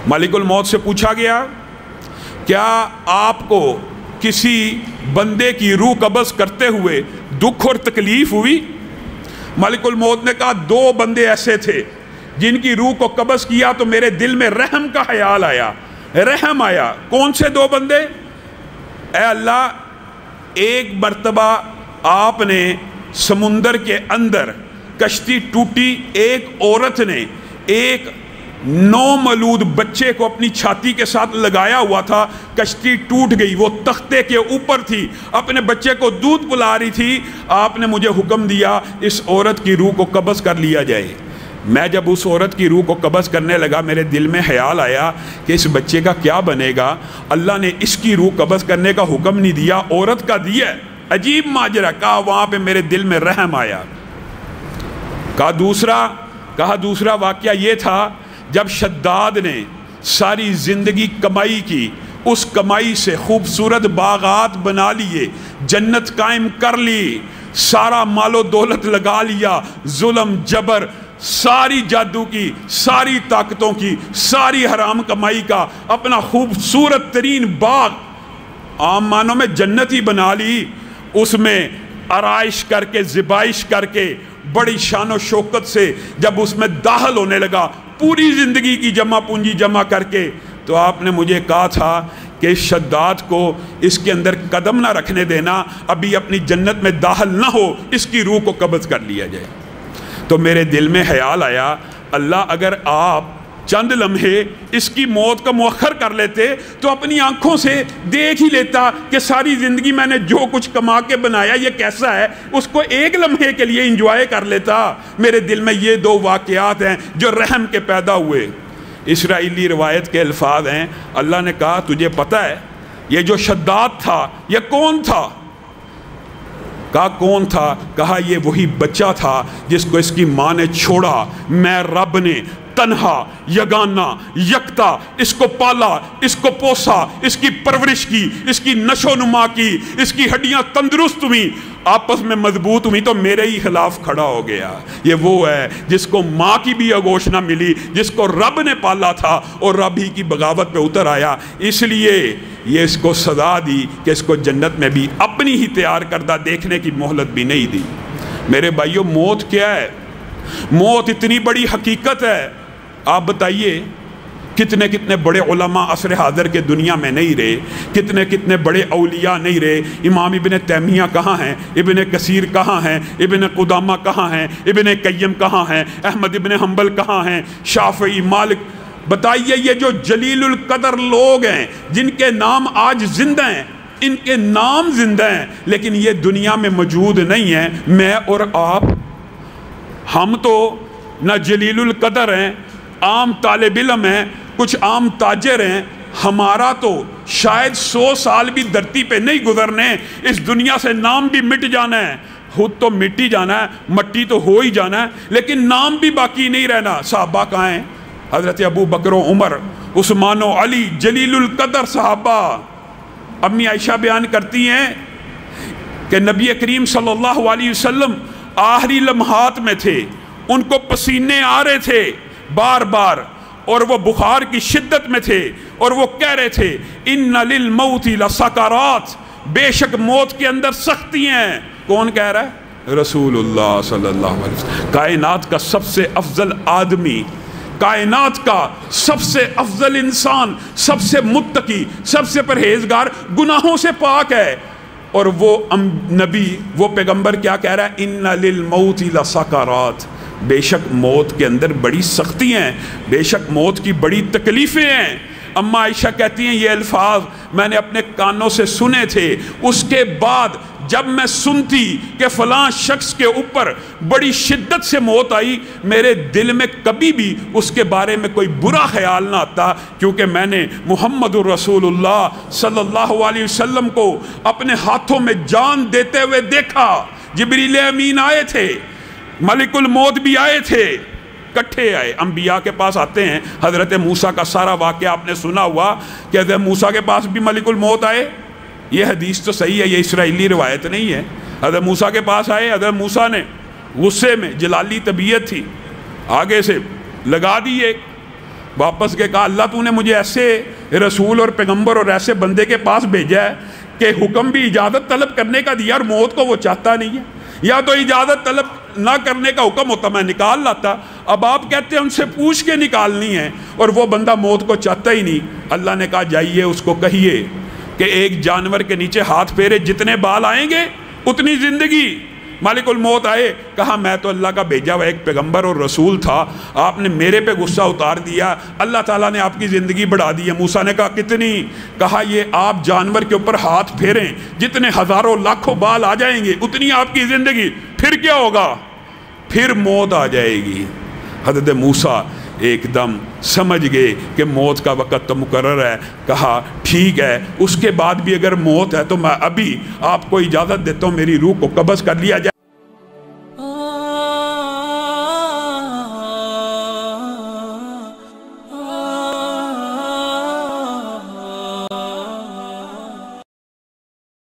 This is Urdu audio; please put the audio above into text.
ملک الموت سے پوچھا گیا کیا آپ کو کسی بندے کی روح قبض کرتے ہوئے دکھ اور تکلیف ہوئی؟ ملک الموت نے کہا 2 بندے ایسے تھے جن کی روح کو قبض کیا تو میرے دل میں رحم کا خیال آیا، رحم آیا۔ کون سے 2 بندے؟ اے اللہ، ایک مرتبہ آپ نے سمندر کے اندر کشتی ٹوٹی، ایک عورت نے ایک نومولود بچے کو اپنی چھاتی کے ساتھ لگایا ہوا تھا، کشتی ٹوٹ گئی، وہ تختے کے اوپر تھی، اپنے بچے کو دودھ پلا رہی تھی، آپ نے مجھے حکم دیا اس عورت کی روح کو قبض کر لیا جائے۔ میں جب اس عورت کی روح کو قبض کرنے لگا میرے دل میں خیال آیا کہ اس بچے کا کیا بنے گا؟ اللہ نے اس کی روح قبض کرنے کا حکم نہیں دیا، عورت کا دیا۔ عجیب ماجرا، کہا وہاں پہ میرے دل میں رحم آیا۔ کہا دوسرا واقعہ یہ تھا جب شداد نے ساری زندگی کمائی کی، اس کمائی سے خوبصورت باغات بنا لیے، جنت قائم کر لی، سارا مال و دولت لگا لیا، ظلم جبر ساری جادو کی، ساری طاقتوں کی، ساری حرام کمائی کا اپنا خوبصورت ترین باغ عام معنوں میں جنت ہی بنا لی، اس میں آرائش کر کے زبائش کر کے بڑی شان و شوکت سے جب اس میں داخل ہونے لگا پوری زندگی کی جمع پونجی جمع کر کے، تو آپ نے مجھے کہا تھا کہ شداد کو اس کے اندر قدم نہ رکھنے دینا، ابھی اپنی جنت میں داخل نہ ہو، اس کی روح کو قبض کر لیا جائے۔ تو میرے دل میں خیال آیا اللہ اگر آپ چند لمحے اس کی موت کا مؤخر کر لیتے تو اپنی آنکھوں سے دیکھ ہی لیتا کہ ساری زندگی میں نے جو کچھ کما کے بنایا یہ کیسا ہے، اس کو ایک لمحے کے لیے انجوائے کر لیتا۔ میرے دل میں یہ 2 واقعات ہیں جو رحم کے پیدا ہوئے۔ اسرائیلی روایت کے الفاظ ہیں، اللہ نے کہا تجھے پتہ ہے یہ جو شداد تھا یہ کون تھا؟ کہا کون تھا؟ کہا یہ وہی بچہ تھا جس کو اس کی ماں نے چھوڑا، میں رب نے تنہا یگانہ یکتا اس کو پالا، اس کو پوسا، اس کی پرورش کی، اس کی نشو و نما کی، اس کی ہڈیاں تندرست ہوئیں، آپس میں مضبوط ہوئیں، تو میرے ہی خلاف کھڑا ہو گیا۔ یہ وہ ہے جس کو ماں کی بھی آغوش نہ ملی، جس کو رب نے پالا تھا اور رب ہی کی بغاوت پہ اتر آیا، اس لیے یہ اس کو سزا دی کہ اس کو جنت میں بھی اپنی ہی تیار کردہ دیکھنے کی مہلت بھی نہیں دی۔ میرے بھائیو، موت کیا ہے؟ موت اتنی بڑی حقیقت ہے، آپ بتائیے کتنے کتنے بڑے علماء عصر حاضر کے دنیا میں نہیں رہے، کتنے کتنے بڑے اولیاء نہیں رہے۔ امام ابن تیمیہ کہاں ہیں؟ ابن کثیر کہاں ہیں؟ ابن قدامہ کہاں ہیں؟ ابن قیم کہاں ہیں؟ احمد ابن حنبل کہاں ہیں؟ شافعی، مالک۔ بتائیے یہ جو جلیل القدر لوگ ہیں جن کے نام آج زندہ ہیں، ان کے نام زندہ ہیں لیکن یہ دنیا میں موجود نہیں ہیں۔ میں اور آپ، ہم تو نہ جلیل القدر ہیں، عام طالب علم ہیں، کچھ عام تاجر ہیں، ہمارا تو شاید 100 سال بھی دھرتی پہ نہیں گزرنے، اس دنیا سے نام بھی مٹ جانا ہے، خود تو مٹ ہی جانا ہے، مٹی تو ہو ہی جانا ہے، لیکن نام بھی باقی نہیں رہنا۔ صحابہ کہاں ہیں؟ حضرت ابو بکر و عمر، عثمان و علی، جلیل القدر صحابہ۔ امی عائشہ بیان کرتی ہیں کہ نبی کریم صلی اللہ علیہ وسلم آخری لمحات میں تھے، ان کو پسینے آ رہے تھے بار بار، اور وہ بخار کی شدت میں تھے، اور وہ کہہ رہے تھے ان للموت لسکرات، بے شک موت کے اندر سختی ہیں۔ کون کہہ رہا ہے؟ رسول اللہ صلی اللہ علیہ وسلم، کائنات کا سب سے افضل آدمی، کائنات کا سب سے افضل انسان، سب سے متقی، سب سے پرہیزگار، گناہوں سے پاک ہے، اور وہ نبی، وہ پیغمبر کیا کہہ رہا ہے؟ ان للموت لسکرات، بے شک موت کے اندر بڑی سختی ہیں، بے شک موت کی بڑی تکلیفیں ہیں۔ اماں عائشہ کہتی ہیں یہ الفاظ میں نے اپنے کانوں سے سنے تھے، اس کے بعد جب میں سنتی کہ فلاں شخص کے اوپر بڑی شدت سے موت آئی، میرے دل میں کبھی بھی اس کے بارے میں کوئی برا خیال نہ آتا، کیونکہ میں نے محمد الرسول اللہ صلی اللہ علیہ وسلم کو اپنے ہاتھوں میں جان دیتے ہوئے دیکھا۔ جبریل امین آئے تھے، ملک الموت بھی آئے تھے، کٹھے آئے، انبیاء کے پاس آتے ہیں۔ حضرت موسیٰ کا سارا واقعہ آپ نے سنا ہوا کہ حضرت موسیٰ کے پاس بھی ملک الموت آئے، یہ حدیث تو صحیح ہے، یہ اسرائیلی روایت نہیں ہے۔ حضرت موسیٰ کے پاس آئے، حضرت موسیٰ نے غصے میں، جلالی طبیعت تھی، آگے سے لگا دی ایک، واپس کے کہا اللہ تو نے مجھے ایسے رسول اور پیغمبر اور ایسے بندے کے پاس بھیجا ہے کہ حکم بھی اجازت طلب کرنے کا دیا اور موت کو وہ چاہتا نہیں ہے، یا تو اجازت طلب نہ کرنے کا حکم ہوتا میں نکال لاتا، اب آپ کہتے ہیں ان سے پوچھ کے نکالنی ہے اور وہ بندہ موت کو چاہتا ہی نہیں۔ اللہ نے کہا جائیے اس کو کہیے کہ ایک جانور کے نیچے ہاتھ پھیرے، جتنے بال آئیں گے اتنی زندگی۔ مالک الموت آئے، کہا میں تو اللہ کا بھیجا ہوا ایک پیغمبر اور رسول تھا، آپ نے میرے پہ غصہ اتار دیا، اللہ تعالیٰ نے آپ کی زندگی بڑھا دی ہے۔ موسیٰ نے کہا کتنی؟ کہا یہ آپ جانور کے اوپر ہاتھ پھیریں، جتنے ہزاروں لاکھوں بال آ جائیں گے اتنی آپ کی زندگی، پھر کیا ہوگا؟ پھر موت آ جائے گی۔ حضرت موسیٰ ایک دم سمجھ گئے کہ موت کا وقت تو مقرر ہے، کہا ٹھیک ہے اس کے بعد بھی اگر موت ہے تو میں ابھی آپ کو اجازت دیتا ہوں میری روح کو قبض کر لیا جائے۔